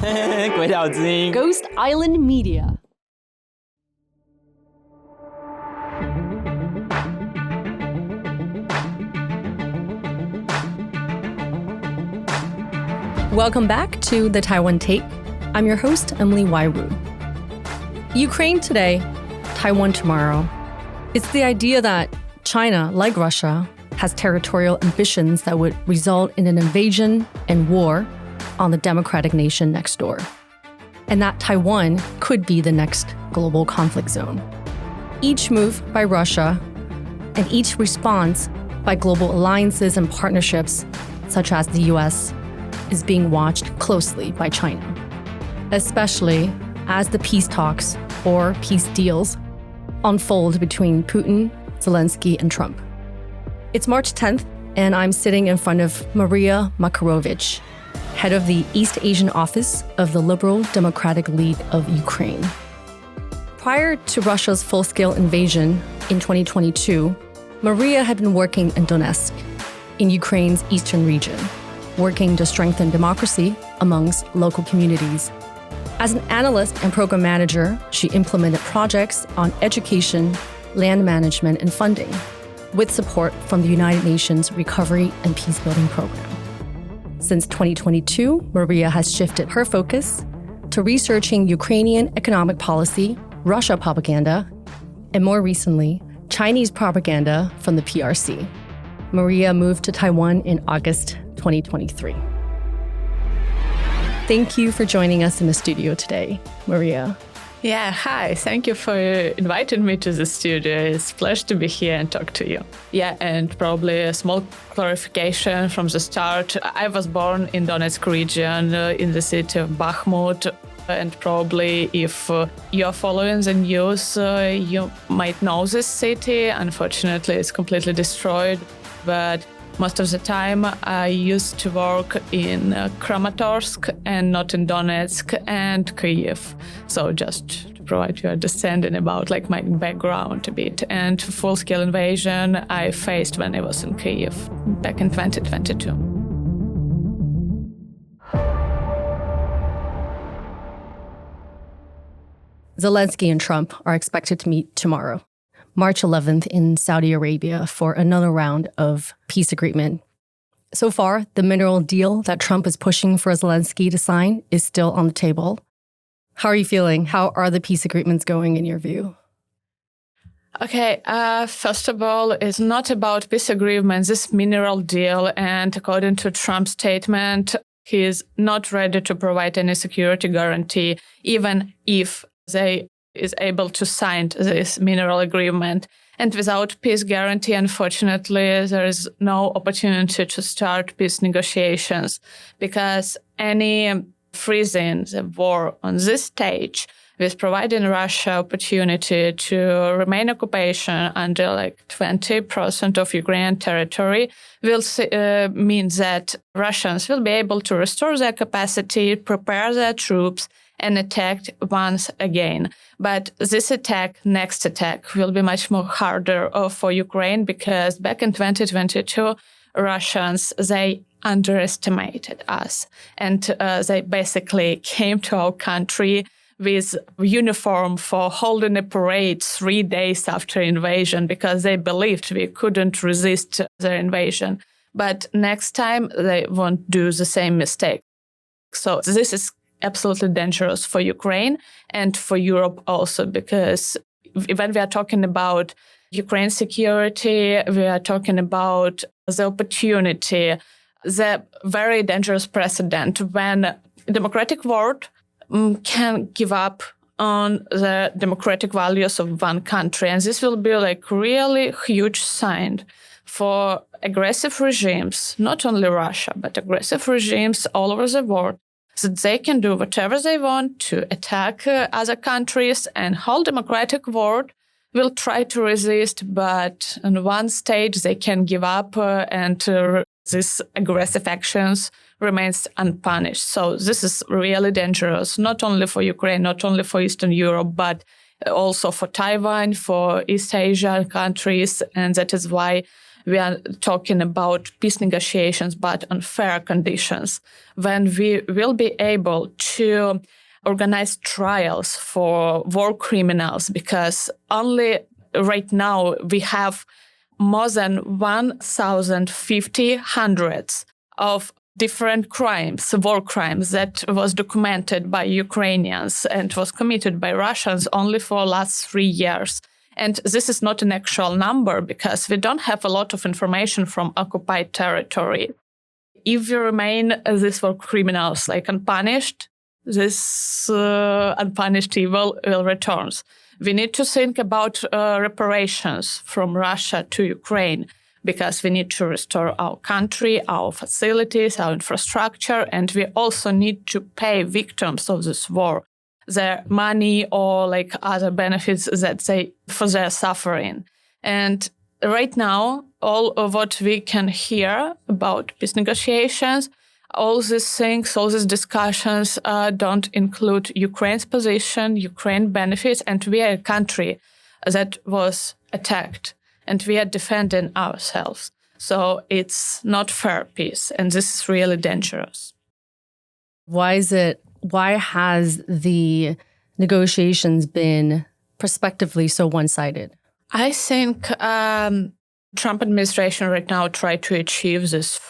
鬼岛之音 Ghost Island Media. Welcome back to The Taiwan Take. I'm your host, Emily Waiwu. Ukraine today, Taiwan tomorrow. It's the idea that China, like Russia, has territorial ambitions that would result in an invasion and war on the democratic nation next door. And that Taiwan could be the next global conflict zone. Each move by Russia and each response by global alliances and partnerships, such as the US, is being watched closely by China, especially as the peace talks or peace deals unfold between Putin, Zelensky, and Trump. It's March 10th, and I'm sitting in front of Mariia Makarovych, head of the East Asian office of the Liberal Democratic League of Ukraine. Prior to Russia's full-scale invasion in 2022, Mariia had been working in Donetsk, in Ukraine's eastern region, working to strengthen democracy amongst local communities. As an analyst and program manager, she implemented projects on education, land management, and funding, with support from the United Nations Recovery and Peacebuilding Program. Since 2022, Mariia has shifted her focus to researching Ukrainian economic policy, Russia propaganda, and more recently, Chinese propaganda from the PRC. Mariia moved to Taiwan in August 2023. Thank you for joining us in the studio today, Mariia. Yeah, hi. Thank you for inviting me to the studio. It's a pleasure to be here and talk to you. Yeah, and probably a small clarification from the start. I was born in Donetsk region, in the city of Bakhmut. And probably if you're following the news, you might know this city. Unfortunately, it's completely destroyed. But most of the time, I used to work in Kramatorsk and not in Donetsk and Kyiv. So just to provide you understanding about my background a bit. And full-scale invasion I faced when I was in Kyiv back in 2022. Zelensky and Trump are expected to meet tomorrow, March 11th in Saudi Arabia for another round of peace agreement. So far, the mineral deal that Trump is pushing for Zelensky to sign is still on the table. How are you feeling? How are the peace agreements going in your view? Okay, first of all, it's not about peace agreement, this mineral deal. And according to Trump's statement, he is not ready to provide any security guarantee, even if they is able to sign this mineral agreement. And without peace guarantee, unfortunately, there is no opportunity to start peace negotiations, because any freezing the war on this stage with providing Russia opportunity to remain occupation under 20% of Ukrainian territory will mean that Russians will be able to restore their capacity, prepare their troops, and attacked once again. But this next attack, will be much more harder for Ukraine, because back in 2022, Russians, they underestimated us. And they basically came to our country with uniform for holding a parade 3 days after invasion, because they believed we couldn't resist their invasion. But next time, they won't do the same mistake. So this is absolutely dangerous for Ukraine and for Europe also, because when we are talking about Ukraine security, we are talking about the opportunity, the very dangerous precedent when the democratic world can give up on the democratic values of one country. And this will be really huge sign for aggressive regimes, not only Russia, but aggressive regimes all over the world, so they can do whatever they want to attack other countries, and whole democratic world will try to resist, but on one stage they can give up and these aggressive actions remains unpunished. So this is really dangerous, not only for Ukraine, not only for Eastern Europe, but also for Taiwan, for East Asian countries. And that is why we are talking about peace negotiations, but on fair conditions, when we will be able to organize trials for war criminals, because only right now we have more than 1,050 hundreds of different crimes, war crimes that was documented by Ukrainians and was committed by Russians only for last 3 years. And this is not an actual number because we don't have a lot of information from occupied territory. If we remain these war criminals unpunished, this unpunished evil will return. We need to think about reparations from Russia to Ukraine, because we need to restore our country, our facilities, our infrastructure, and we also need to pay victims of this war their money or other benefits that for their suffering. And right now, all of what we can hear about peace negotiations, all these things, all these discussions don't include Ukraine's position, Ukraine benefits, and we are a country that was attacked, and we are defending ourselves. So it's not fair peace, and this is really dangerous. Why has the negotiations been prospectively so one-sided? I think Trump administration right now tried to achieve this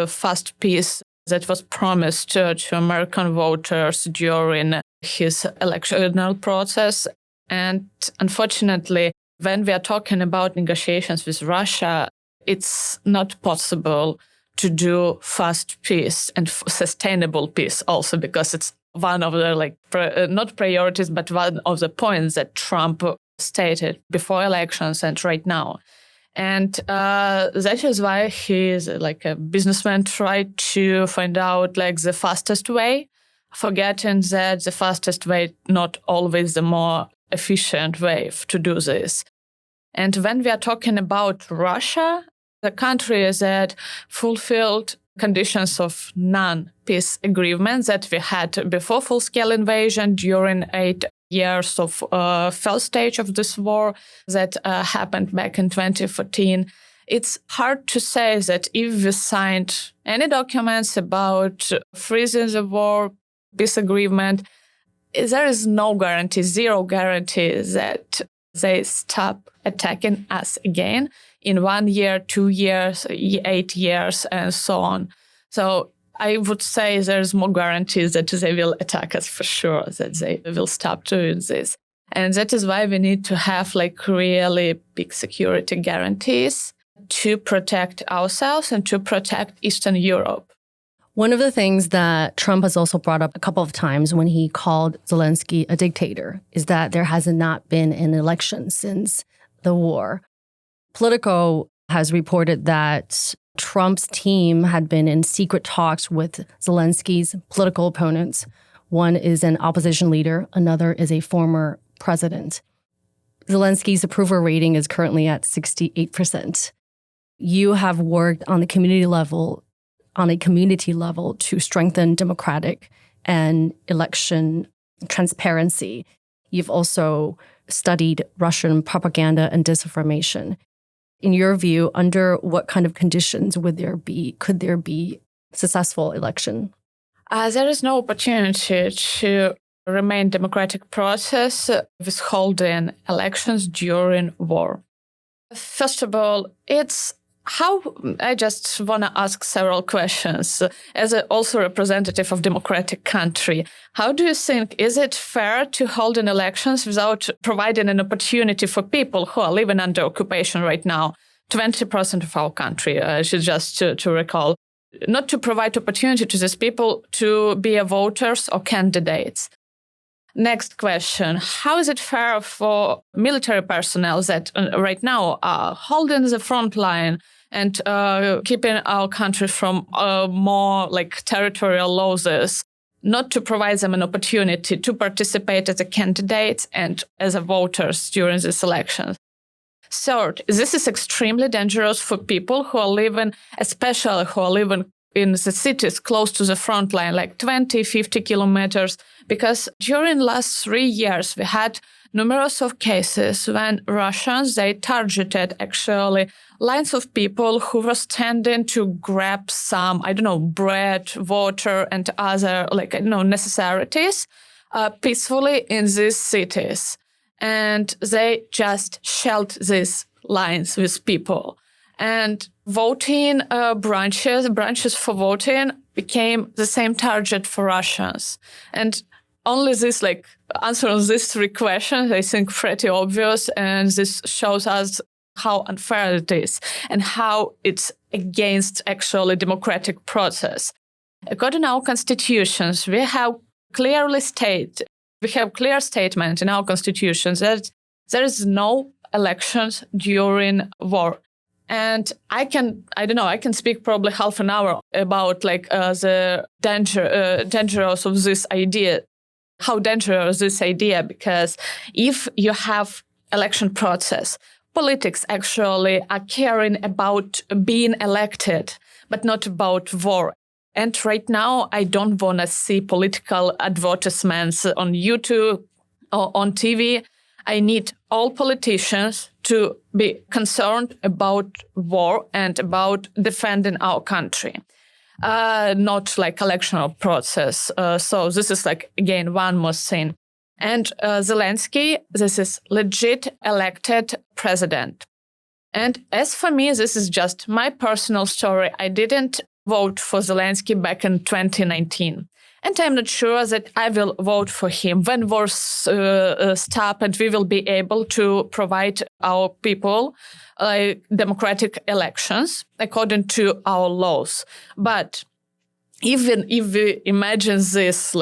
fast peace that was promised to American voters during his electoral process. And unfortunately, when we are talking about negotiations with Russia, it's not possible to do fast peace and sustainable peace also, because it's one of the not priorities, but one of the points that Trump stated before elections and right now. And that is why he is a businessman, tried to find out the fastest way, forgetting that the fastest way not always the more efficient way to do this. And when we are talking about Russia, the country that fulfilled conditions of non-peace agreements that we had before full-scale invasion, during 8 years of first stage of this war that happened back in 2014. It's hard to say that if we signed any documents about freezing the war, peace agreement, there is no guarantee, zero guarantee that they stop attacking us again in 1 year, 2 years, 8 years, and so on. So I would say there's more guarantees that they will attack us for sure, that they will stop doing this. And that is why we need to have really big security guarantees to protect ourselves and to protect Eastern Europe. One of the things that Trump has also brought up a couple of times when he called Zelensky a dictator is that there has not been an election since the war. Politico has reported that Trump's team had been in secret talks with Zelensky's political opponents. One is an opposition leader, another is a former president. Zelensky's approval rating is currently at 68%. You have worked on a community level to strengthen democratic and election transparency. You've also studied Russian propaganda and disinformation. In your view, under what kind of conditions could there be successful election? There is no opportunity to remain democratic process withholding elections during war. First of all, I just want to ask several questions. As also representative of democratic country, how do you think, is it fair to hold an elections without providing an opportunity for people who are living under occupation right now? 20% of our country, just to recall, not to provide opportunity to these people to be voters or candidates. Next question, how is it fair for military personnel that right now are holding the front line and keeping our country from more territorial losses, not to provide them an opportunity to participate as a candidates and as a voters during these elections? Third, this is extremely dangerous for people who are living, especially who are living in the cities close to the front line, like 20, 50 kilometers, because during the last 3 years, we had numerous of cases when Russians, they targeted actually lines of people who were standing to grab some, bread, water, and other, necessities peacefully in these cities. And they just shelled these lines with people. And voting branches for voting became the same target for Russians. And only this, answering these 3 questions, I think pretty obvious. And this shows us how unfair it is and how it's against actually democratic process. According to our constitutions, we have clear statement in our constitutions that there is no elections during war. And I can speak probably half an hour about the dangerous of this idea, how dangerous this idea, because if you have election process, politics actually are caring about being elected, but not about war. And right now, I don't want to see political advertisements on YouTube or on TV. I need all politicians to be concerned about war and about defending our country, not electoral process. So this is again, one more thing. And Zelensky, this is legit elected president. And as for me, this is just my personal story. I didn't vote for Zelensky back in 2019. And I'm not sure that I will vote for him when wars stop and we will be able to provide our people democratic elections according to our laws. But even if we imagine this,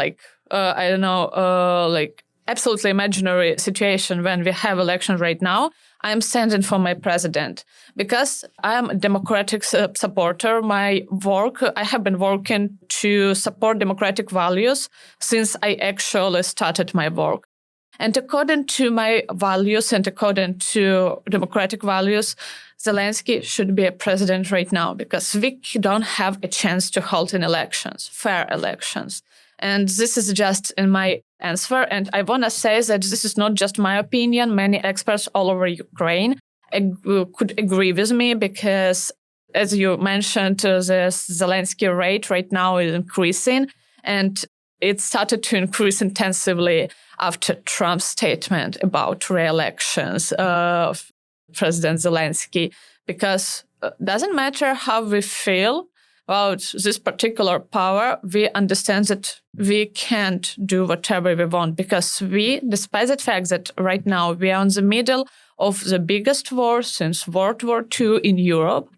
absolutely imaginary situation when we have election right now, I'm standing for my president because I'm a democratic supporter. I have been working to support democratic values since I actually started my work. And according to my values and according to democratic values, Zelensky should be a president right now because we don't have a chance to hold in elections, fair elections. And this is just in my answer. And I want to say that this is not just my opinion. Many experts all over Ukraine could agree with me because, as you mentioned, the Zelensky rate right now is increasing. And it started to increase intensively after Trump's statement about re-elections of President Zelensky, because it doesn't matter how we feel about this particular power, we understand that we can't do whatever we want because despite the fact that right now we are in the middle of the biggest war since World War II in Europe,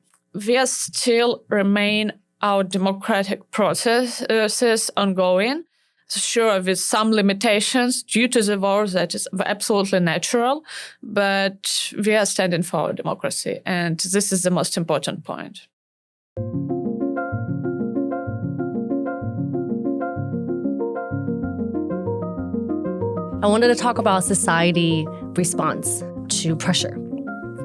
we are still remain our democratic processes ongoing. Sure, with some limitations due to the war, that is absolutely natural, but we are standing for our democracy, and this is the most important point. I wanted to talk about society response to pressure.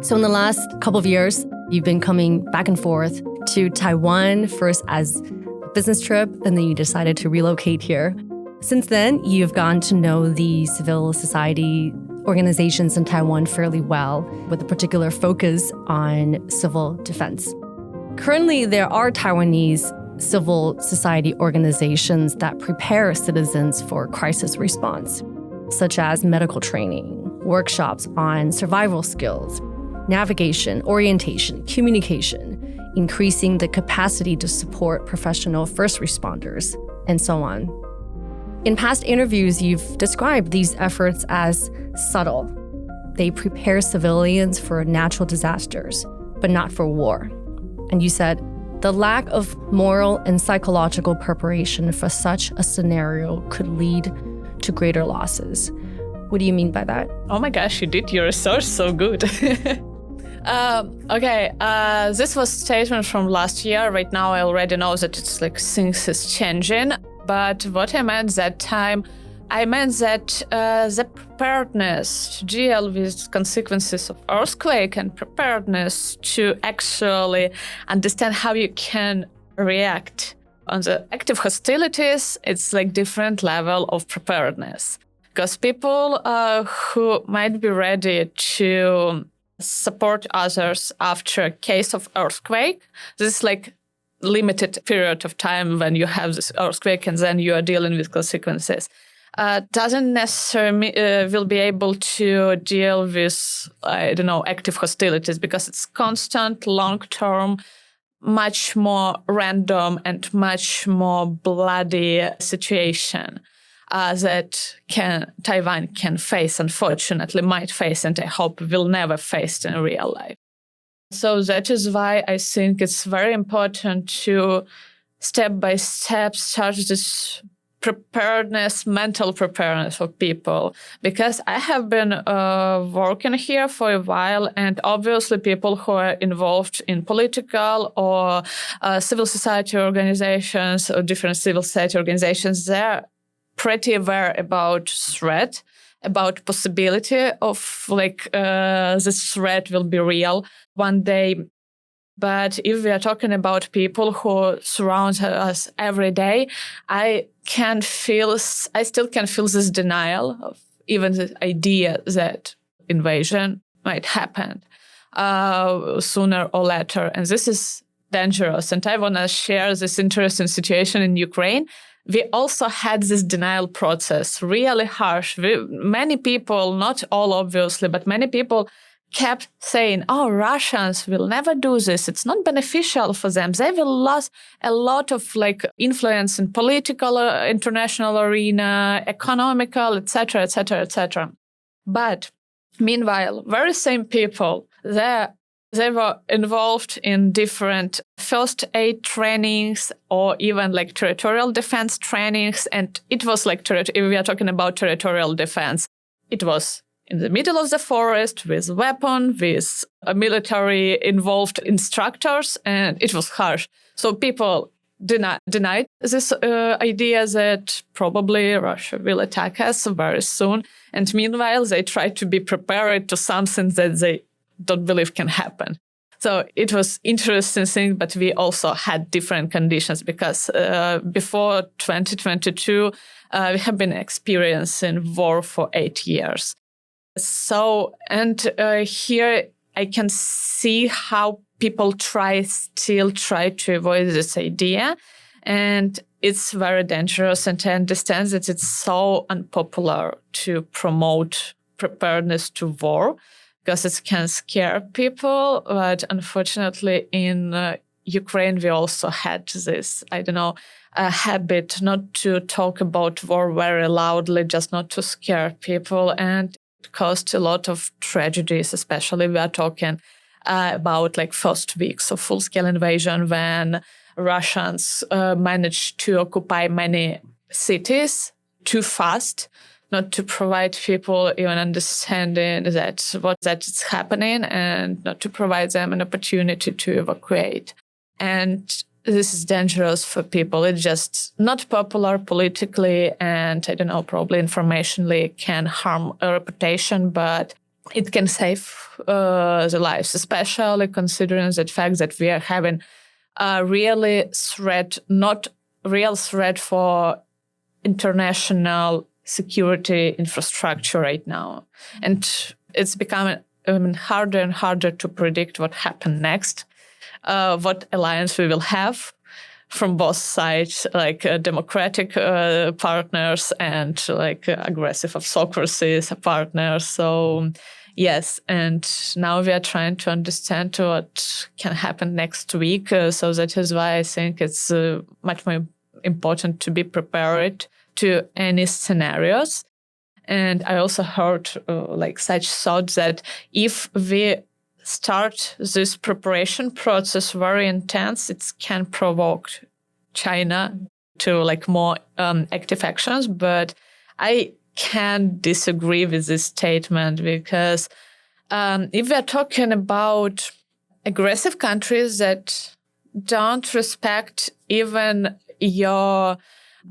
So in the last couple of years, you've been coming back and forth to Taiwan, first as a business trip, and then you decided to relocate here. Since then, you've gotten to know the civil society organizations in Taiwan fairly well, with a particular focus on civil defense. Currently, there are Taiwanese civil society organizations that prepare citizens for crisis response, such as medical training, workshops on survival skills, navigation, orientation, communication, increasing the capacity to support professional first responders, and so on. In past interviews, you've described these efforts as subtle. They prepare civilians for natural disasters, but not for war. And you said, the lack of moral and psychological preparation for such a scenario could lead to greater losses. What do you mean by that? Oh my gosh, you did your research so good. This was a statement from last year. Right now, I already know that it's things is changing. But what I meant that time, I meant that the preparedness to deal with consequences of earthquake and preparedness to actually understand how you can react. On the active hostilities, it's like different level of preparedness. Because people who might be ready to support others after a case of earthquake, this is like limited period of time when you have this earthquake and then you are dealing with consequences. Doesn't necessarily will be able to deal with, active hostilities because it's constant, long-term, much more random and much more bloody situation that Taiwan can face, unfortunately, might face, and I hope will never face in real life. So that is why I think it's very important to step by step start this preparedness, mental preparedness for people. Because I have been working here for a while, and obviously people who are involved in political or civil society organizations or different civil society organizations, they're pretty aware about threat, about possibility of this threat will be real one day. But if we are talking about people who surround us every day, I still can feel this denial of even the idea that invasion might happen sooner or later. And this is dangerous. And I want to share this interesting situation in Ukraine. We also had this denial process, really harsh. Many people, not all obviously, but many people kept saying, Russians will never do this. It's not beneficial for them. They will lose a lot of influence in political, international arena, economical, etc., etc., etc. But meanwhile, very same people, they were involved in different first aid trainings or even territorial defense trainings. And it was if we are talking about territorial defense, it was in the middle of the forest with weapon, with military involved instructors, and it was harsh. So people denied this idea that probably Russia will attack us very soon. And meanwhile, they tried to be prepared to something that they don't believe can happen. So it was interesting thing, but we also had different conditions because before 2022, we have been experiencing war for 8 years. So, and here I can see how people still try to avoid this idea. And it's very dangerous. And I understand that it's so unpopular to promote preparedness to war because it can scare people. But unfortunately, in Ukraine, we also had this, a habit not to talk about war very loudly, just not to scare people. And it caused a lot of tragedies, especially we are talking about first weeks of full-scale invasion when Russians managed to occupy many cities too fast, not to provide people even understanding that is happening and not to provide them an opportunity to evacuate. And this is dangerous for people. It's just not popular politically and, probably informationally can harm a reputation, but it can save the lives, especially considering the fact that we are having a not real threat for international security infrastructure right now. And it's becoming harder and harder to predict what happens next. What alliance we will have from both sides, democratic partners and aggressive autocracies partners. So yes, and now we are trying to understand what can happen next week. So that is why I think it's much more important to be prepared to any scenarios. And I also heard such thoughts that if we start this preparation process very intense, it can provoke China to more active actions. But I can disagree with this statement because if we are talking about aggressive countries that don't respect even your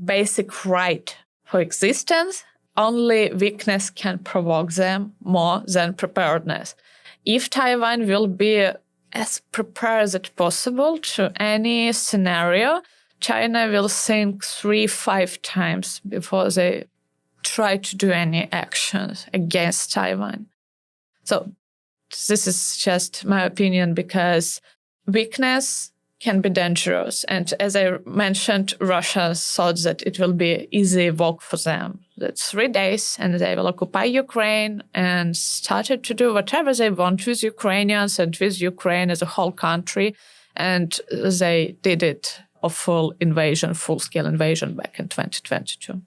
basic right for existence, only weakness can provoke them more than preparedness. If Taiwan will be as prepared as it possible to any scenario. China will think 3-5 times before they try to do any actions against Taiwan. So this is just my opinion, because weakness can be dangerous. And as I mentioned, Russia thought that it will be easy walk for them. That's 3 days, and they will occupy Ukraine, and started to do whatever they want with Ukrainians and with Ukraine as a whole country. And they did it, a full-scale invasion back in 2022.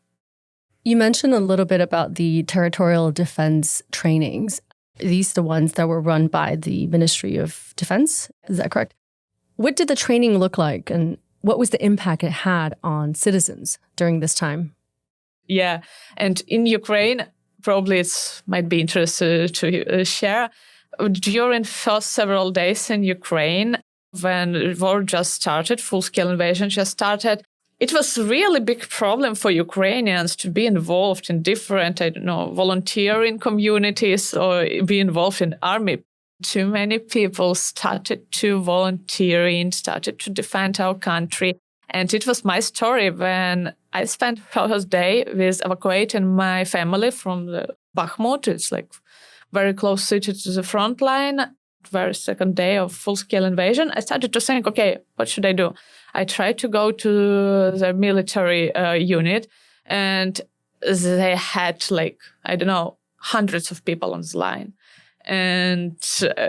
You mentioned a little bit about the territorial defense trainings. These are the ones that were run by the Ministry of Defense. Is that correct? What did the training look like, and what was the impact it had on citizens during this time? Yeah, and in Ukraine, probably it might be interesting to share. During first several days in Ukraine, when the war just started, full-scale invasion just started, it was a really big problem for Ukrainians to be involved in different, volunteering communities or be involved in army. Too many people started to volunteering, started to defend our country. And it was my story when I spent first day with evacuating my family from the Bakhmut. It's like very close city to the front line. Very second day of full-scale invasion, I started to think, okay, what should I do? I tried to go to the military unit, and they had hundreds of people on the line. And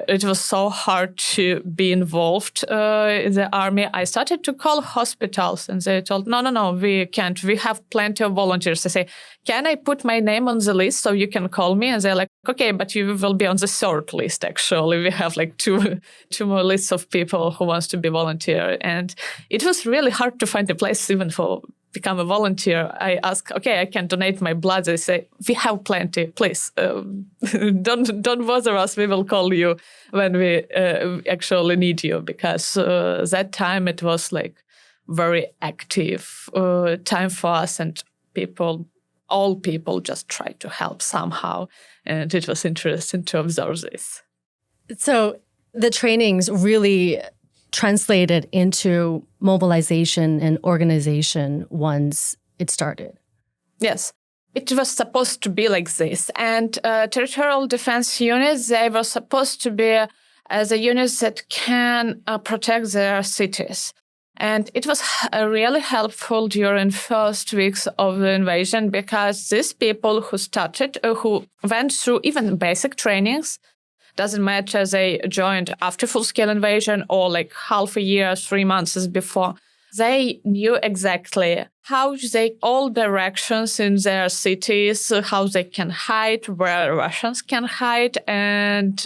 it was so hard to be involved in the army. I started to call hospitals, and they told, no, we can't. We have plenty of volunteers. I say, can I put my name on the list so you can call me? And they're like, okay, but you will be on the third list, actually. We have two more lists of people who wants to be volunteer. And it was really hard to find a place even for become a volunteer. I ask, okay, I can donate my blood. They say, we have plenty, please. Don't bother us. We will call you when we actually need you, because that time it was like very active time for us, and all people just tried to help somehow. And it was interesting to observe this. So the trainings really translated into mobilization and organization once it started. Yes, it was supposed to be like this. And territorial defense units, they were supposed to be as a units that can protect their cities. And it was really helpful during first weeks of the invasion, because these people who went through even basic trainings, doesn't matter, they joined after full-scale invasion or like half a year, 3 months before. They knew exactly how all directions in their cities, how they can hide, where Russians can hide, and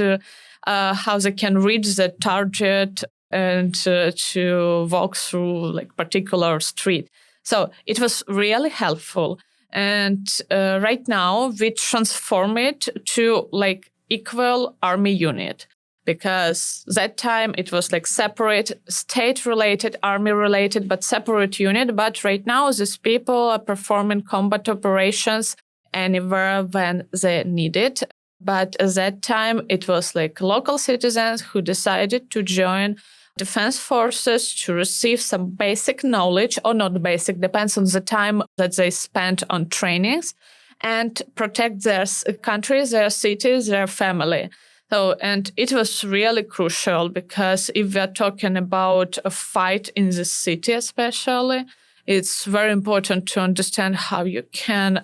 how they can reach the target and to walk through like particular street. So it was really helpful. And right now we transform it to like equal army unit, because that time it was like separate state-related, army-related, but separate unit. But right now these people are performing combat operations anywhere when they need it. But at that time it was like local citizens who decided to join defense forces to receive some basic knowledge, or not basic, depends on the time that they spent on trainings, and protect their countries, their cities, their family. So, and it was really crucial, because if we're talking about a fight in the city especially, it's very important to understand how you can,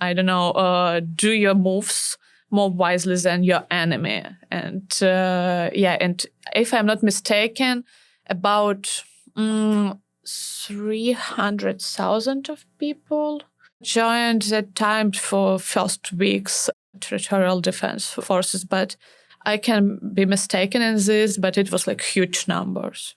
do your moves more wisely than your enemy. And and if I'm not mistaken, about 300,000 of people joined that time for first weeks territorial defense forces. But I can be mistaken in this, but it was like huge numbers.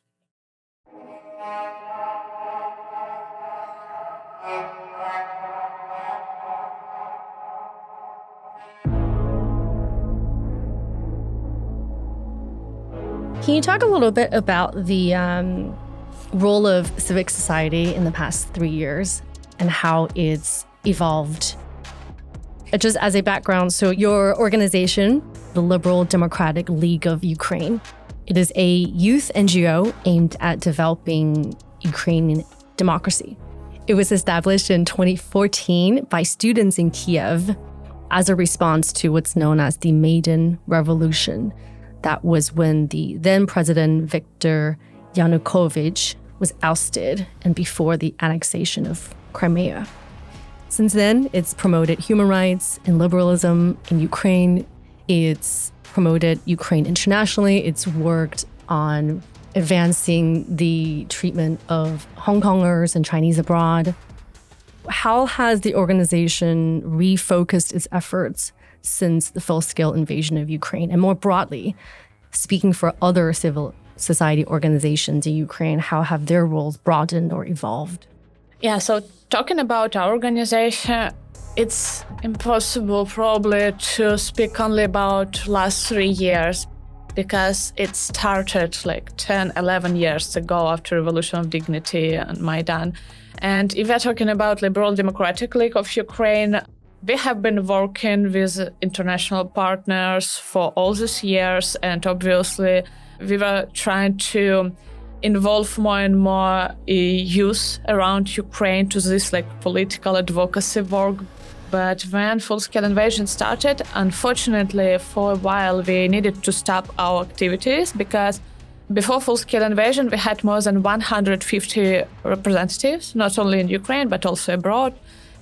Can you talk a little bit about the role of civic society in the past 3 years and how it's evolved? Just as a background, so your organization, the Liberal Democratic League of Ukraine, It is a youth NGO aimed at developing Ukrainian democracy. It was established in 2014 by students in Kiev as a response to what's known as the Maidan Revolution. That was when the then President Viktor Yanukovych was ousted and before the annexation of Crimea. Since then, it's promoted human rights and liberalism in Ukraine. It's promoted Ukraine internationally. It's worked on advancing the treatment of Hong Kongers and Chinese abroad. How has the organization refocused its efforts since the full-scale invasion of Ukraine? And more broadly, speaking for other civil society organizations in Ukraine, how have their roles broadened or evolved? Yeah, so talking about our organization, it's impossible probably to speak only about last 3 years because it started like 10, 11 years ago after Revolution of Dignity and Maidan. And if we're talking about Liberal Democratic League of Ukraine, we have been working with international partners for all these years, and obviously we were trying to involve more and more youth around Ukraine to this like political advocacy work. But when full-scale invasion started, unfortunately, for a while, we needed to stop our activities because before full-scale invasion, we had more than 150 representatives, not only in Ukraine, but also abroad.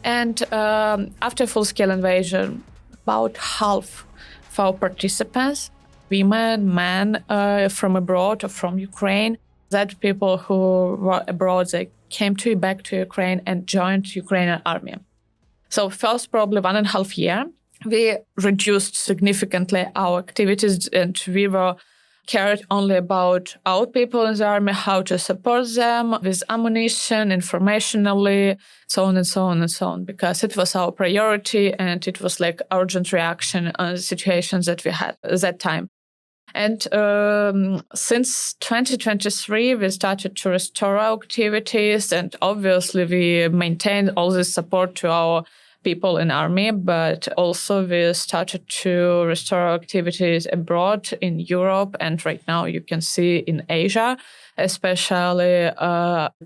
And after full-scale invasion, about half of our participants, women, men from abroad or from Ukraine, that people who were abroad, they came back to Ukraine and joined Ukrainian army. So first, probably 1.5 years, we reduced significantly our activities and we were cared only about our people in the army, how to support them with ammunition, informationally, so on and so on and so on, because it was our priority and it was like urgent reaction on the situations that we had at that time. And since 2023, we started to restore our activities, and obviously we maintained all this support to our people in army, but also we started to restore our activities abroad in Europe, and right now you can see in Asia, especially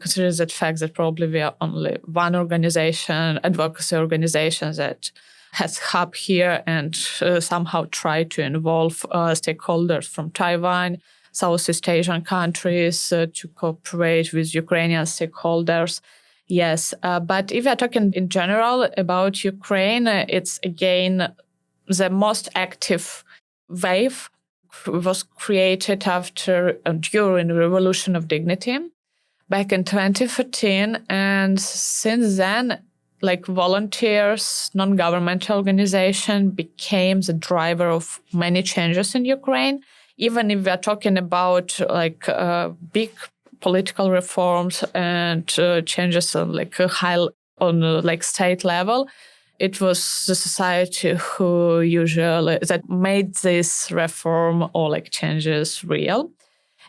considering the fact that probably we are only one organization, advocacy organization that has hub here and somehow try to involve stakeholders from Taiwan, Southeast Asian countries to cooperate with Ukrainian stakeholders. Yes, but if we're talking in general about Ukraine, it's again the most active wave was created after during the Revolution of Dignity back in 2014, and since then, like volunteers, non-governmental organization became the driver of many changes in Ukraine. Even if we're talking about like big political reforms and changes on like like state level, it was the society who usually that made this reform or like changes real.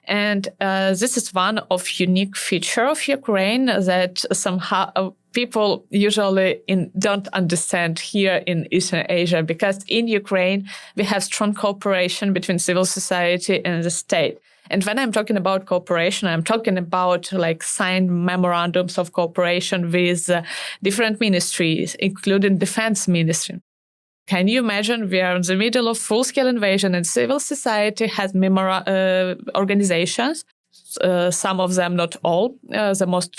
And this is one of unique feature of Ukraine that somehow people usually don't understand here in Eastern Asia, because in Ukraine, we have strong cooperation between civil society and the state. And when I'm talking about cooperation, I'm talking about like signed memorandums of cooperation with different ministries, including defense ministry. Can you imagine we are in the middle of full-scale invasion and civil society has organizations, some of them, not all, the most,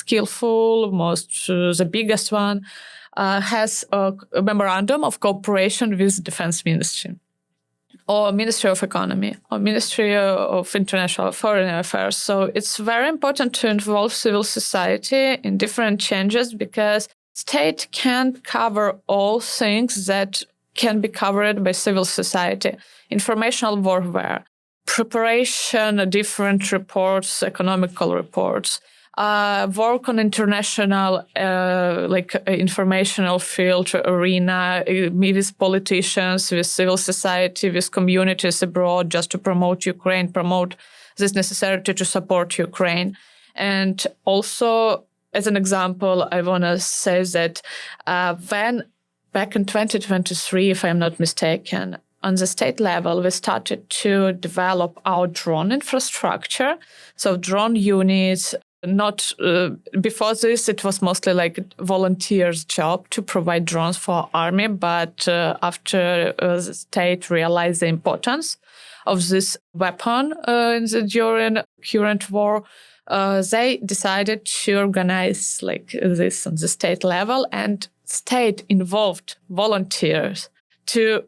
skillful, the biggest one, has a memorandum of cooperation with defense ministry or Ministry of Economy or Ministry of International Foreign Affairs. So it's very important to involve civil society in different changes because state can't cover all things that can be covered by civil society. Informational warfare, preparation, different reports, economical reports, work on international, informational field arena, with politicians, with civil society, with communities abroad, just to promote Ukraine, promote this necessity to support Ukraine. And also, as an example, I want to say that when back in 2023, if I'm not mistaken, on the state level, we started to develop our drone infrastructure. So drone units, not before this, it was mostly like volunteers' job to provide drones for army. But after the state realized the importance of this weapon during current war, they decided to organize like this on the state level, and state involved volunteers to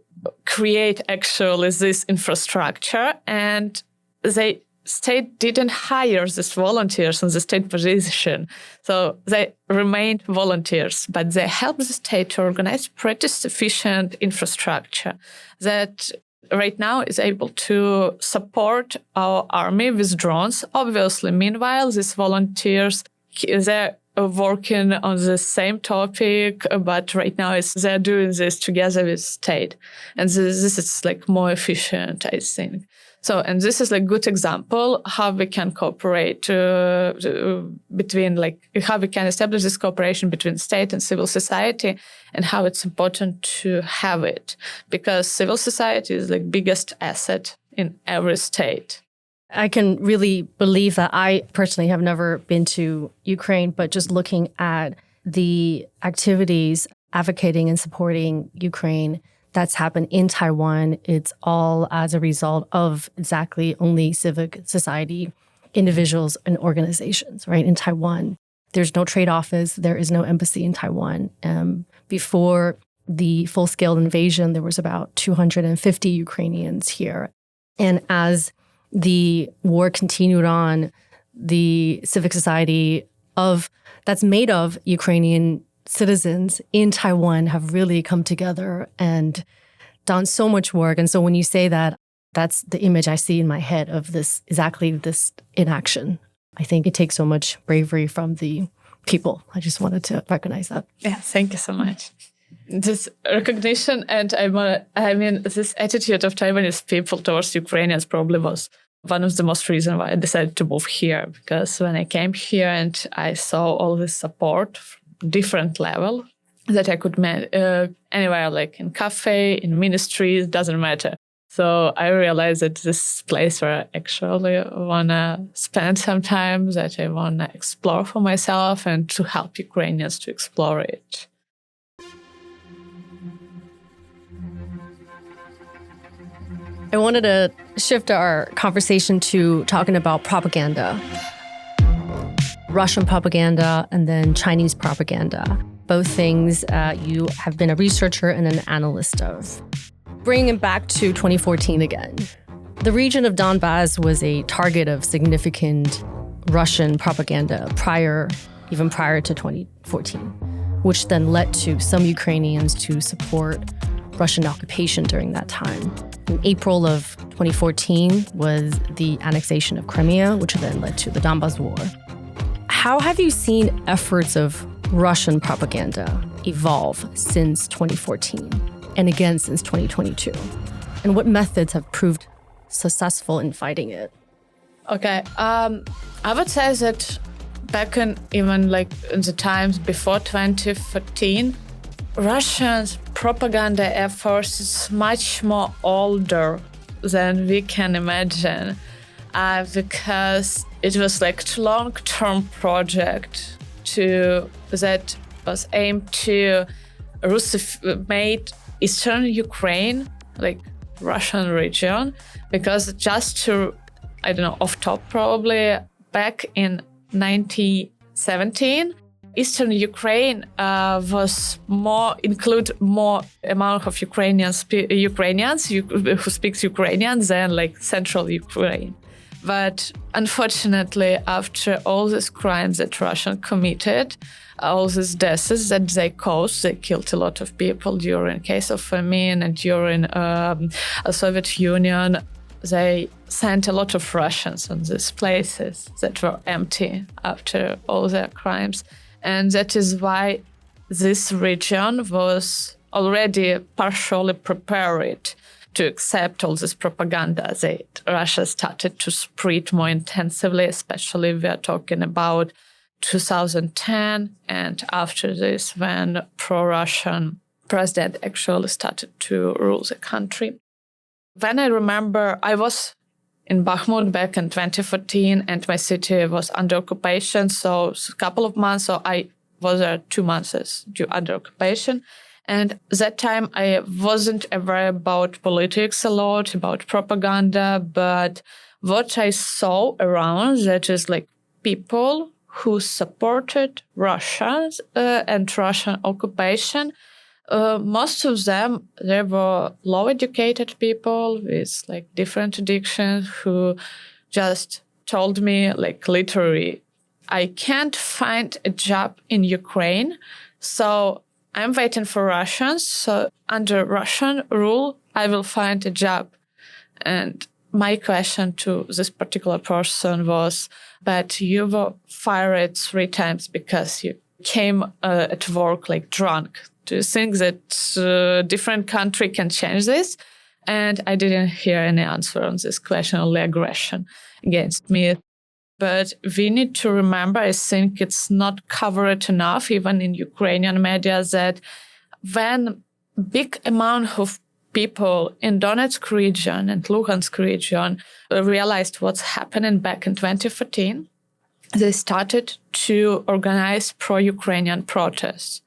create actually this infrastructure. And they state didn't hire these volunteers in the state position. So they remained volunteers, but they helped the state to organize pretty sufficient infrastructure that right now is able to support our army with drones. Obviously, meanwhile, these volunteers, they're working on the same topic, but right now they're doing this together with state. And this is like more efficient, I think. So, and this is like good example how we can cooperate between like how we can establish this cooperation between state and civil society, and how it's important to have it, because civil society is like biggest asset in every state. I can really believe that. I personally have never been to Ukraine, but just looking at the activities advocating and supporting Ukraine that's happened in Taiwan, it's all as a result of exactly only civic society, individuals and organizations, right? In Taiwan, there's no trade office, there is no embassy in Taiwan. Before the full-scale invasion, there was about 250 Ukrainians here. And as the war continued on, the civic society that's made of Ukrainian citizens in Taiwan have really come together and done so much work. And so when you say that, that's the image I see in my head of this, exactly this in action. I think it takes so much bravery from the people. I just wanted to recognize that. Yeah, thank you so much. This recognition and this attitude of Taiwanese people towards Ukrainians probably was one of the most reasons why I decided to move here. Because when I came here and I saw all this support different level that I could anywhere, like in cafe, in ministries, doesn't matter. So I realized that this place where I actually want to spend some time, that I want to explore for myself and to help Ukrainians to explore it. I wanted to shift our conversation to talking about propaganda. Russian propaganda and then Chinese propaganda. Both things you have been a researcher and an analyst of. Bringing it back to 2014 again. The region of Donbass was a target of significant Russian propaganda even prior to 2014, which then led to some Ukrainians to support Russian occupation during that time. In April of 2014 was the annexation of Crimea, which then led to the Donbass War. How have you seen efforts of Russian propaganda evolve since 2014 and again since 2022? And what methods have proved successful in fighting it? Okay, I would say that back in even like in the times before 2014, Russia's propaganda efforts is much more older than we can imagine, because it was like a long-term project that was aimed to made Eastern Ukraine, like Russian region, because just to, I don't know, off top probably, back in 1917, Eastern Ukraine include more amount of Ukrainians who speaks Ukrainian than like Central Ukraine. But unfortunately, after all these crimes that Russia committed, all these deaths that they caused, they killed a lot of people during case of famine and during the Soviet Union. They sent a lot of Russians on these places that were empty after all their crimes. And that is why this region was already partially prepared to accept all this propaganda that Russia started to spread more intensively, especially we are talking about 2010 and after this when pro-Russian president actually started to rule the country. When I remember, I was in Bakhmut back in 2014, and my city was under occupation. So a couple of months, so I was there 2 months under occupation. And that time I wasn't aware about politics a lot, about propaganda, but what I saw around, that is like people who supported Russians and Russian occupation. Most of them, they were low-educated people with like different addictions who just told me like literally, I can't find a job in Ukraine, so I'm waiting for Russians. So under Russian rule, I will find a job. And my question to this particular person was, but you were fired 3 times because you came at work like drunk. Do you think that different country can change this? And I didn't hear any answer on this question, only aggression against me. But we need to remember, I think it's not covered enough, even in Ukrainian media, that when big amount of people in Donetsk region and Luhansk region realized what's happening back in 2014, they started to organize pro-Ukrainian protests,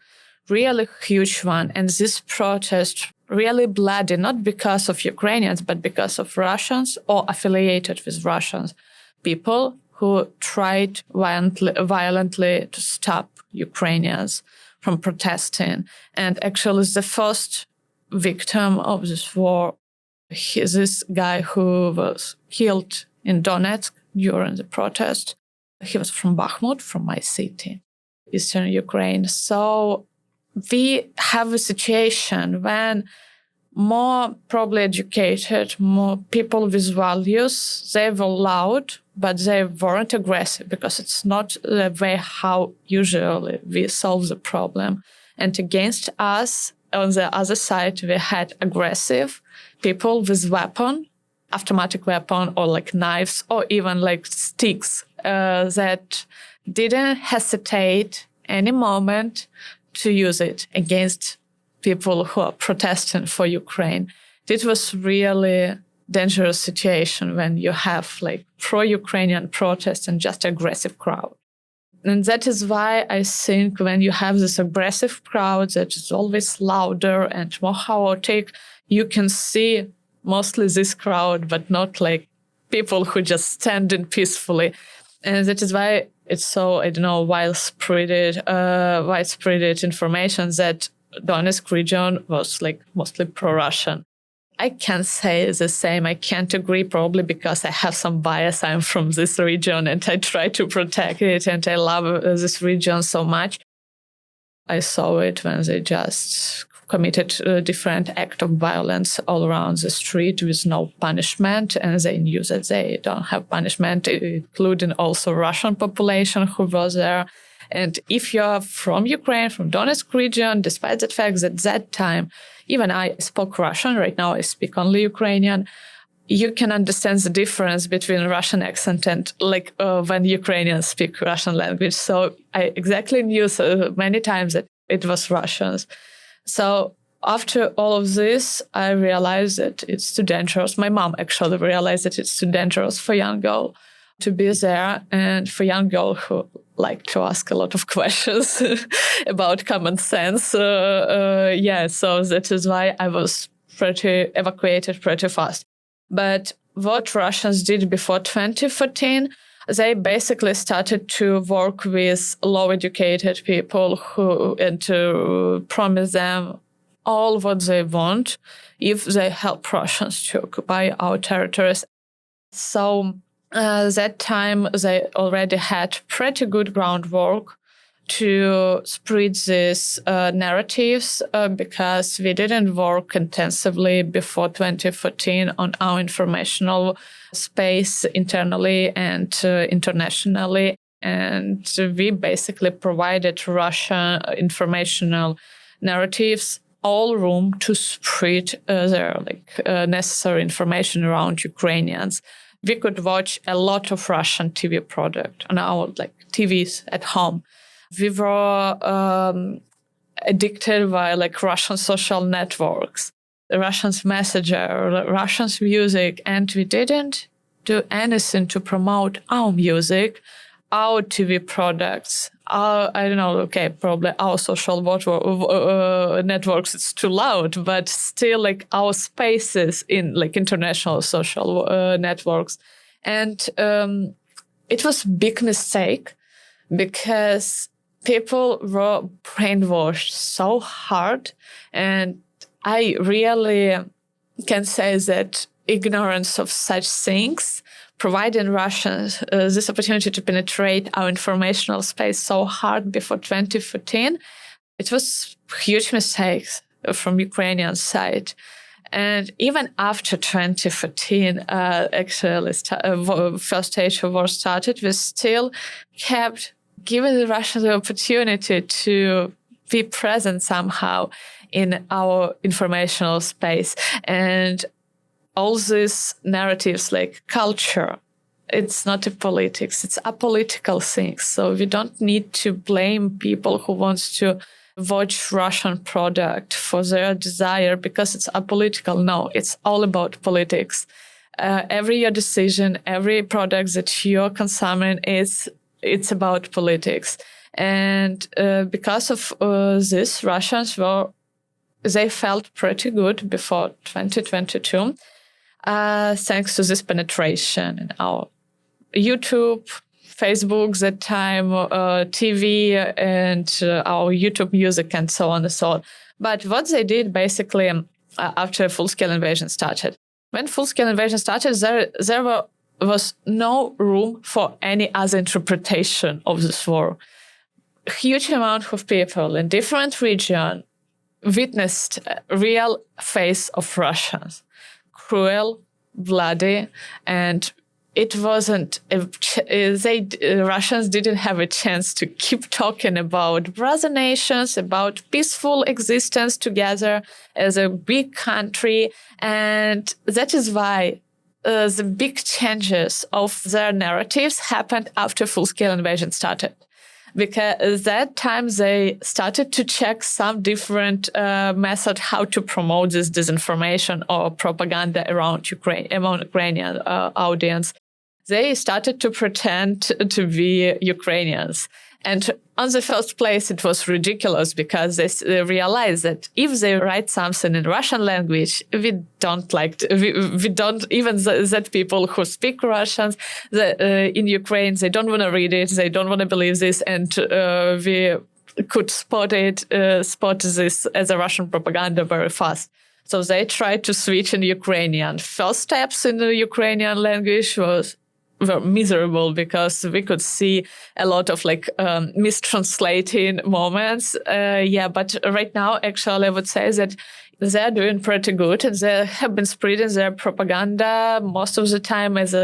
really huge one. And this protest really bloody, not because of Ukrainians, but because of Russians or affiliated with Russians, people who tried violently to stop Ukrainians from protesting. And actually the first victim of this war, this guy who was killed in Donetsk during the protest, he was from Bakhmut, from my city, eastern Ukraine. So we have a situation when more probably educated, more people with values, they were loud, but they weren't aggressive because it's not the way how usually we solve the problem. And against us, on the other side, we had aggressive people with weapon, automatic weapon, or like knives, or even like sticks that didn't hesitate any moment to use it against people who are protesting for Ukraine. It was really dangerous situation when you have like pro-Ukrainian protests and just aggressive crowd. And that is why I think when you have this aggressive crowd that is always louder and more chaotic, you can see mostly this crowd, but not like people who just standing peacefully. And that is why it's so, I don't know, widespread information that Donetsk region was like mostly pro-Russian. I can't say the same. I can't agree, probably because I have some bias. I'm from this region and I try to protect it and I love this region so much. I saw it when they just committed a different act of violence all around the street with no punishment, and they knew that they don't have punishment, including also Russian population who was there. And if you're from Ukraine, from Donetsk region, despite the fact that that time, even I spoke Russian, right now I speak only Ukrainian, you can understand the difference between Russian accent and like when Ukrainians speak Russian language. So I exactly knew so many times that it was Russians. So after all of this, I realized that it's too dangerous. My mom actually realized that it's too dangerous for young girl to be there, and for young girl who like to ask a lot of questions about common sense. So that is why I was evacuated pretty fast. But what Russians did before 2014, they basically started to work with low-educated people and to promise them all what they want if they help Russians to occupy our territories. So that time they already had pretty good groundwork to spread these narratives because we didn't work intensively before 2014 on our informational space internally and internationally. And we basically provided Russian informational narratives all room to spread their necessary information around Ukrainians. We could watch a lot of Russian TV product on our TVs at home. We were addicted by Russian social networks. Russians messenger, Russians music, and we didn't do anything to promote our music, our TV products, probably our social networks, it's too loud, but still like our spaces in like international social networks. And it was a big mistake because people were brainwashed so hard. And I really can say that ignorance of such things providing Russians this opportunity to penetrate our informational space so hard before 2014, it was huge mistakes from Ukrainian side. And even after 2014, first stage of war started, we still kept giving the Russians the opportunity to be present somehow in our informational space. And all these narratives like culture, it's not a politics, it's apolitical things. So we don't need to blame people who want to watch Russian product for their desire because it's apolitical. No, it's all about politics. Every your decision, every product that you're consuming it's about politics. And because of this, Russians they felt pretty good before 2022. Thanks to this penetration in our YouTube, Facebook, that time, TV, and our YouTube music, and so on and so on. But what they did basically after full-scale invasion started, when full-scale invasion started, there was no room for any other interpretation of this war. A huge amount of people in different regions witnessed a real face of Russians. Cruel, bloody, and it wasn't. Russians didn't have a chance to keep talking about brother nations, about peaceful existence together as a big country, and that is why the big changes of their narratives happened after full-scale invasion started. Because at that time, they started to check some different method how to promote this disinformation or propaganda around Ukraine, among Ukrainian audience. They started to pretend to be Ukrainians. And on the first place, it was ridiculous because they realized that if they write something in Russian language, we don't even that people who speak Russians in Ukraine, they don't want to read it, they don't want to believe this, and we could spot this as a Russian propaganda very fast. So they tried to switch in Ukrainian. First steps in the Ukrainian language were miserable because we could see a lot of mistranslating moments. But right now, actually, I would say that they're doing pretty good and they have been spreading their propaganda most of the time as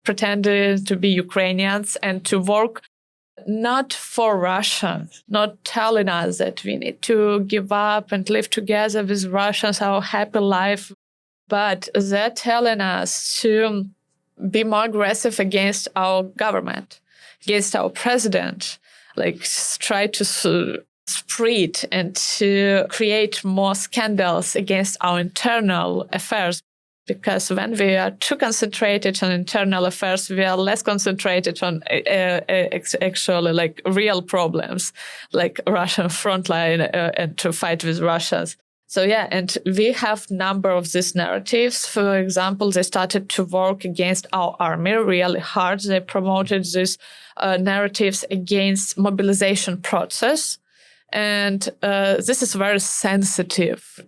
pretending to be Ukrainians and to work not for Russians, not telling us that we need to give up and live together with Russians, our happy life, but they're telling us to be more aggressive against our government, against our president, try to spread and to create more scandals against our internal affairs. Because when we are too concentrated on internal affairs, we are less concentrated on actually real problems, like Russian frontline and to fight with Russians. So and we have number of these narratives. For example, they started to work against our army really hard. They promoted these narratives against mobilization process. And this is a very sensitive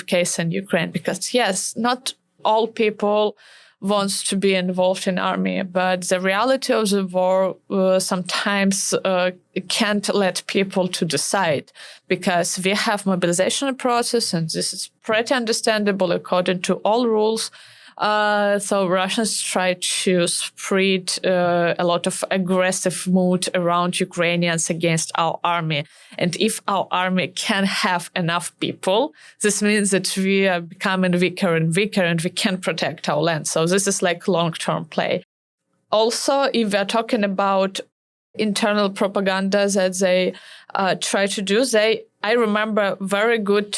case in Ukraine because, yes, not all people wants to be involved in army, but the reality of the war sometimes can't let people to decide because we have mobilization process and this is pretty understandable according to all rules. So Russians try to spread a lot of aggressive mood around Ukrainians against our army. And if our army can have enough people, this means that we are becoming weaker and weaker and we can't protect our land. So this is long-term play. Also, if we're talking about internal propaganda that they try to do, I remember very good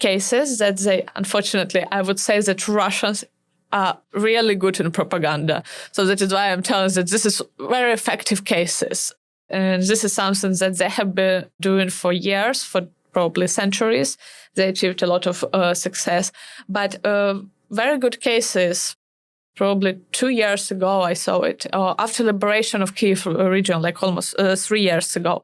cases that unfortunately, I would say that Russians are really good in propaganda. So that is why I'm telling that this is very effective cases. And this is something that they have been doing for years, for probably centuries. They achieved a lot of success. But very good cases, probably 2 years ago, I saw it, after liberation of Kyiv region, like almost 3 years ago.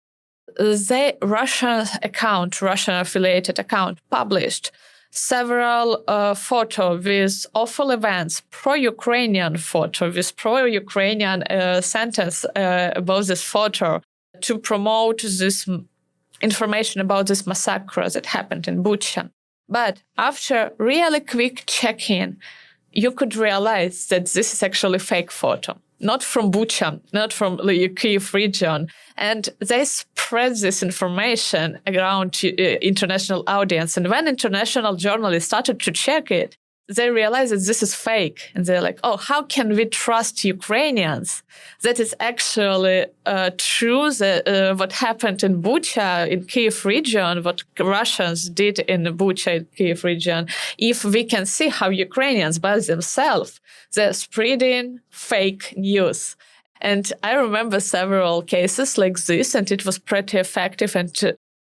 The Russian-affiliated account published several photos with awful events, pro-Ukrainian photo, with pro-Ukrainian sentence about this photo to promote this information about this massacre that happened in Bucha. But after really quick checking, you could realize that this is actually fake photo, not from Bucha, not from the Kyiv region. And they spread this information around to international audience. And when international journalists started to check it, they realized that this is fake. And they're like, oh, how can we trust Ukrainians? That is actually true. What happened in Bucha, in Kyiv region, what Russians did in Bucha, in Kyiv region, if we can see how Ukrainians by themselves, they're spreading fake news. And I remember several cases like this, and it was pretty effective. And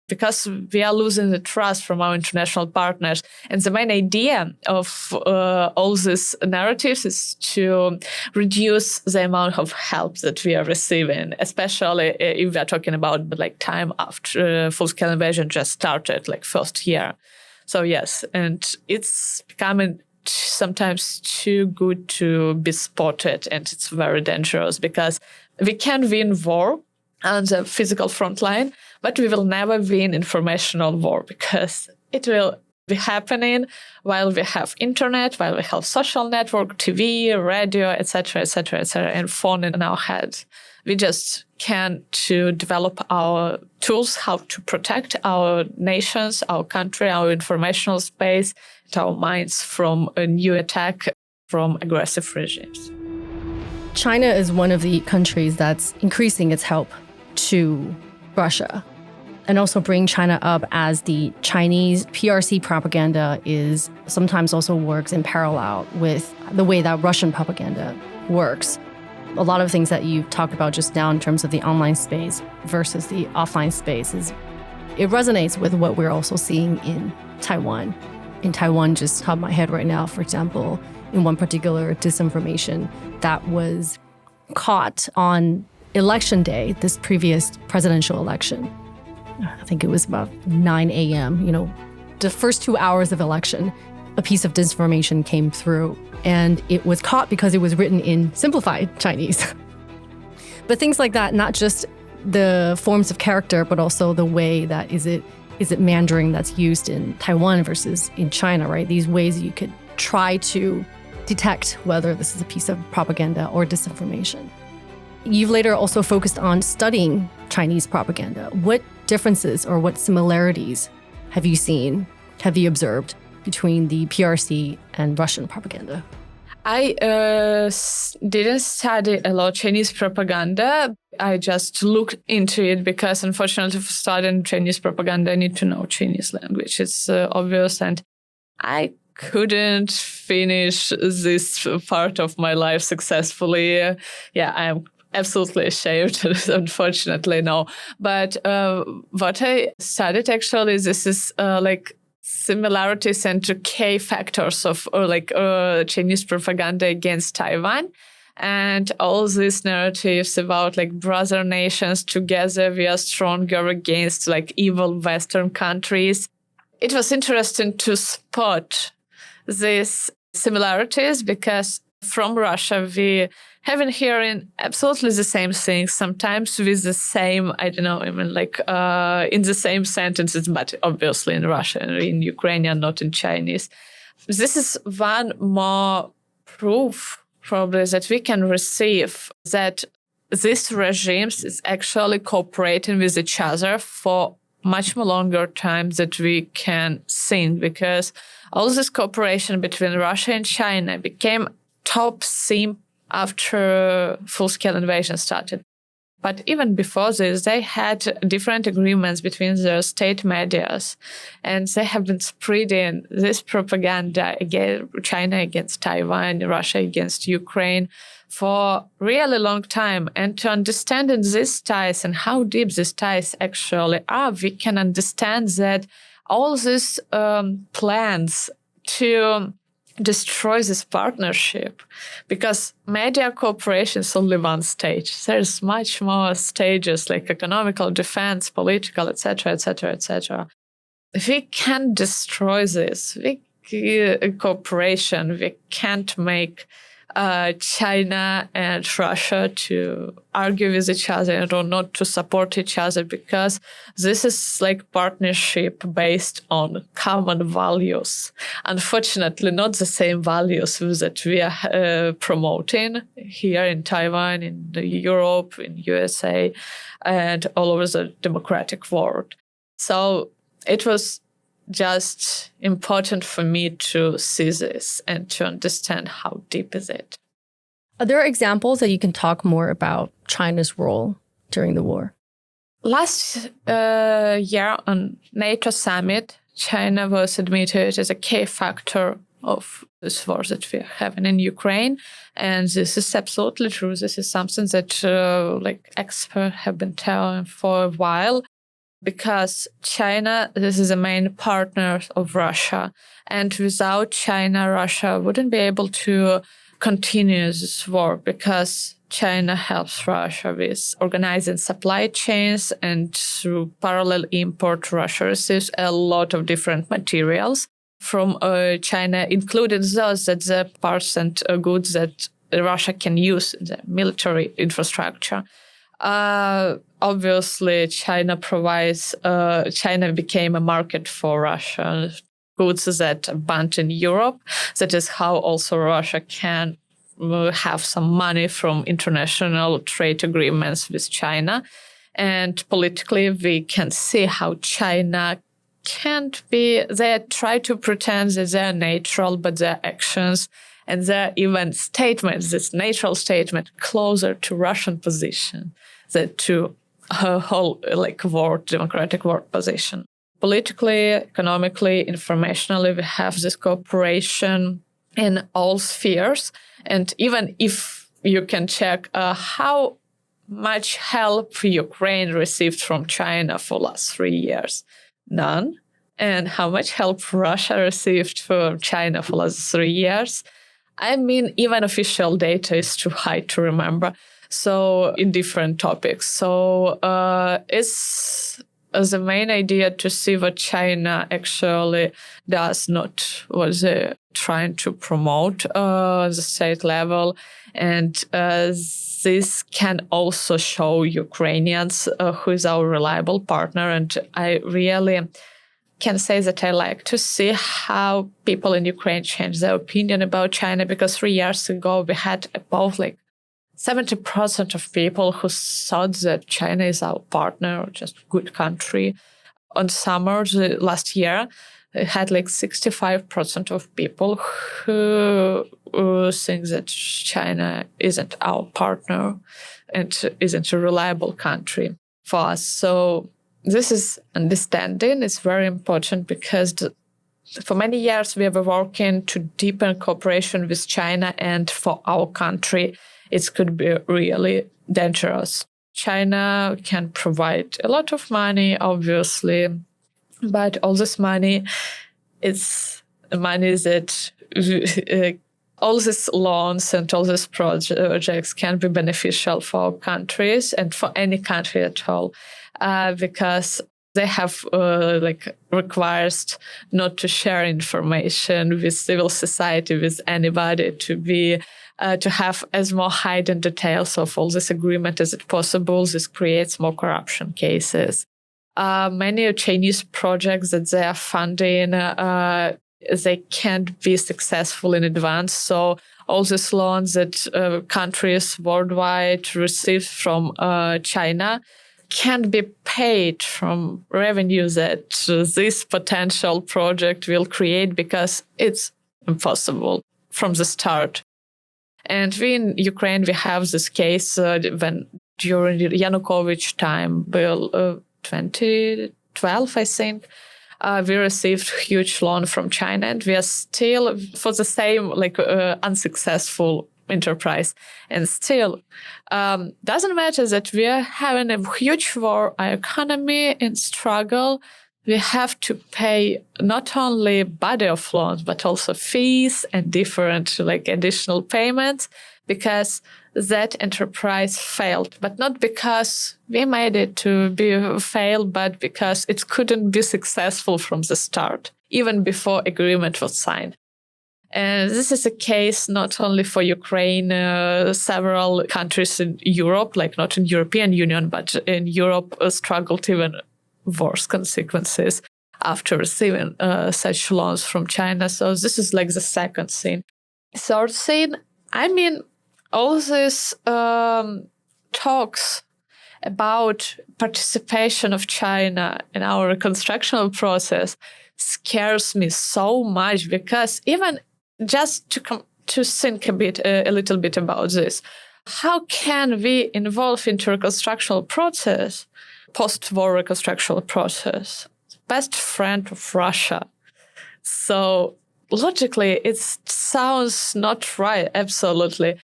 because we are losing the trust from our international partners. And the main idea of all these narratives is to reduce the amount of help that we are receiving, especially if we are talking about like time after full-scale invasion just started, like first year. So yes, and it's becoming sometimes too good to be spotted, and it's very dangerous because we can win war on the physical front line, but we will never win informational war because it will be happening while we have internet, while we have social network, TV, radio, etc., and phone in our heads. We just can to develop our tools, how to protect our nations, our country, our informational space, and our minds from a new attack from aggressive regimes. China is one of the countries that's increasing its help to Russia, and also bring China up as the Chinese PRC propaganda is sometimes also works in parallel with the way that Russian propaganda works. A lot of things that you've talked about just now in terms of the online space versus the offline space it resonates with what we're also seeing in Taiwan. In Taiwan, just top of my head right now, for example, in one particular disinformation that was caught on election day, this previous presidential election. I think it was about 9 a.m., the first 2 hours of election, a piece of disinformation came through, and it was caught because it was written in simplified Chinese. But things like that, not just the forms of character, but also the way that is it Mandarin that's used in Taiwan versus in China, right? These ways you could try to detect whether this is a piece of propaganda or disinformation. You've later also focused on studying Chinese propaganda. What differences or what similarities have you seen, have you observed between the PRC and Russian propaganda? I didn't study a lot Chinese propaganda. I just looked into it because, unfortunately, for studying Chinese propaganda, I need to know Chinese language. It's obvious, and I couldn't finish this part of my life successfully. I'm absolutely ashamed, unfortunately, no. But what I studied, actually, this is similarities and key factors of Chinese propaganda against Taiwan. And all these narratives about brother nations together, we are stronger against evil Western countries. It was interesting to spot these similarities because from Russia, we have been hearing absolutely the same things, sometimes with the same, in the same sentences, but obviously in Russian, in Ukrainian, not in Chinese. This is one more proof, probably, that we can receive that these regimes is actually cooperating with each other for much more longer time than we can think, because all this cooperation between Russia and China became top theme after full-scale invasion started. But even before this, they had different agreements between their state medias, and they have been spreading this propaganda against China against Taiwan, Russia against Ukraine for a really long time. And to understand these ties and how deep these ties actually are, we can understand that all these plans to destroy this partnership, because media cooperation is only one stage. There's much more stages like economical, defense, political, etc., etc., etc. We can't destroy this. Cooperation. We can't make China and Russia to argue with each other or not to support each other, because this is like partnership based on common values. Unfortunately, not the same values that we are promoting here in Taiwan, in Europe, in USA, and all over the democratic world. So it was just important for me to see this and to understand how deep is it. Are there examples that you can talk more about China's role during the war? Last year on NATO summit, China was admitted as a key factor of this war that we are having in Ukraine. And this is absolutely true. This is something that experts have been telling for a while. Because China, this is the main partner of Russia. And without China, Russia wouldn't be able to continue this war, because China helps Russia with organizing supply chains, and through parallel import, Russia receives a lot of different materials from China, including those that the parts and goods that Russia can use in the military infrastructure. Obviously, China became a market for Russian goods that are banned in Europe. That is how also Russia can have some money from international trade agreements with China. And politically, we can see how China can't be, they try to pretend that they're neutral, but their actions and their even statements, this neutral statement, closer to Russian position than to a whole world, democratic world position. Politically, economically, informationally, we have this cooperation in all spheres. And even if you can check how much help Ukraine received from China for the last 3 years, none. And how much help Russia received from China for the last 3 years, I mean, even official data is too high to remember. So in different topics. So it's the main idea to see what China actually does, not what they're trying to promote the state level. And this can also show Ukrainians who is our reliable partner. And I really can say that I like to see how people in Ukraine change their opinion about China, because 3 years ago we had about 70% of people who thought that China is our partner or just a good country. On summer last year, we had 65% of people who think that China isn't our partner and isn't a reliable country for us. So this is understanding. It's very important, because for many years we were working to deepen cooperation with China, and for our country, it could be really dangerous. China can provide a lot of money, obviously, but all this money is money that all these loans and all these projects can be beneficial for countries and for any country at all, because they have requires not to share information with civil society, with anybody, to have as more hidden details of all this agreement as it possible. This creates more corruption cases. Many Chinese projects that they are funding, they can't be successful in advance. So all these loans that countries worldwide receive from China can't be paid from revenue that this potential project will create, because it's impossible from the start. And we in Ukraine, we have this case when during the Yanukovych time, Bill 2012, I think. We received huge loan from China, and we are still for the same unsuccessful enterprise. And still, doesn't matter that we are having a huge war, our economy in struggle. We have to pay not only body of loans, but also fees and different additional payments because that enterprise failed. But not because we made it to be a fail, but because it couldn't be successful from the start, even before agreement was signed. And this is a case not only for Ukraine, several countries in Europe, not in European Union, but in Europe struggled even worse consequences after receiving such loans from China. So this is the second scene. Third scene, all these talks about participation of China in our reconstructional process scares me so much because even just to think a little bit about this, how can we involve into reconstructional process, post-war reconstructional process, best friend of Russia? So logically, it sounds not right, absolutely,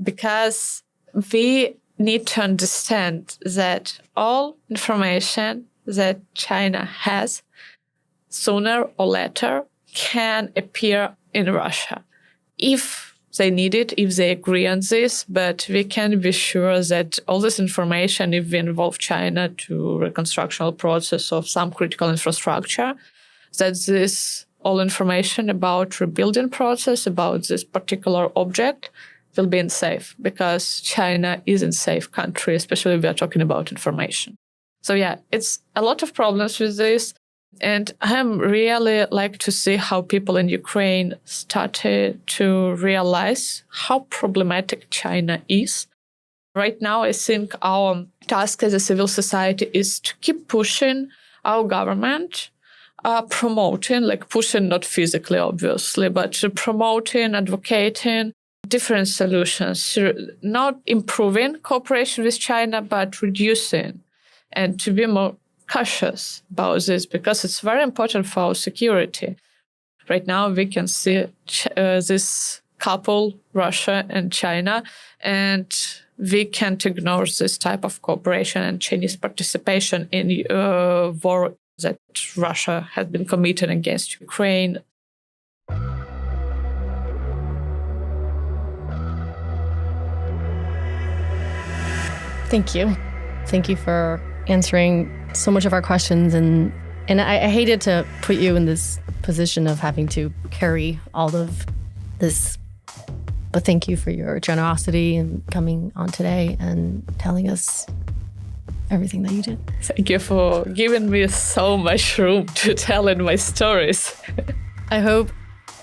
because we need to understand that all information that China has sooner or later can appear in Russia if they need it, if they agree on this. But we can be sure that all this information, if we involve China to reconstructional process of some critical infrastructure, that this all information about rebuilding process, about this particular object, will be unsafe because China is a safe country, especially if we are talking about information. So yeah, it's a lot of problems with this. And I'm really like to see how people in Ukraine started to realize how problematic China is. Right now, I think our task as a civil society is to keep pushing our government, pushing not physically, obviously, but promoting, advocating different solutions, not improving cooperation with China, but reducing, and to be more cautious about this because it's very important for our security. Right now, we can see this couple, Russia and China, and we can't ignore this type of cooperation and Chinese participation in war that Russia has been committed against Ukraine. Thank you. Thank you for answering so much of our questions. And I hated to put you in this position of having to carry all of this. But thank you for your generosity and coming on today and telling us everything that you did. Thank you for giving me so much room to tell in my stories. I hope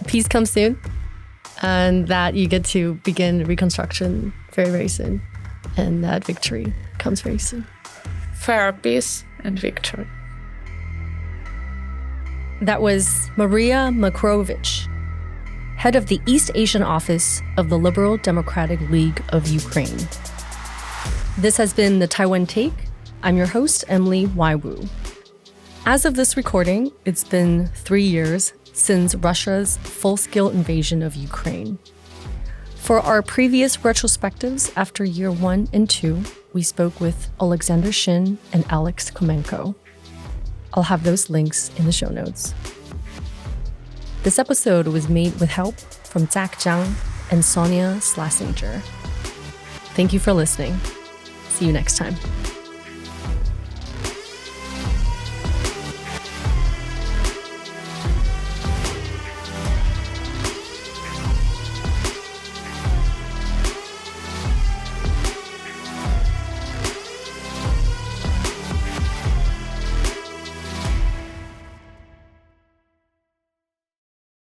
peace comes soon and that you get to begin reconstruction very, very soon. And that victory comes very soon. Fair peace and victory. That was Mariia Makarovych, head of the East Asian office of the Liberal Democratic League of Ukraine. This has been the Taiwan Take. I'm your host, Emily Waiwu. As of this recording, it's been 3 years since Russia's full-scale invasion of Ukraine. For our previous retrospectives after year 1 and 2, we spoke with Alexander Shin and Alex Komenko. I'll have those links in the show notes. This episode was made with help from Zach Zhang and Sonia Slasinger. Thank you for listening. See you next time.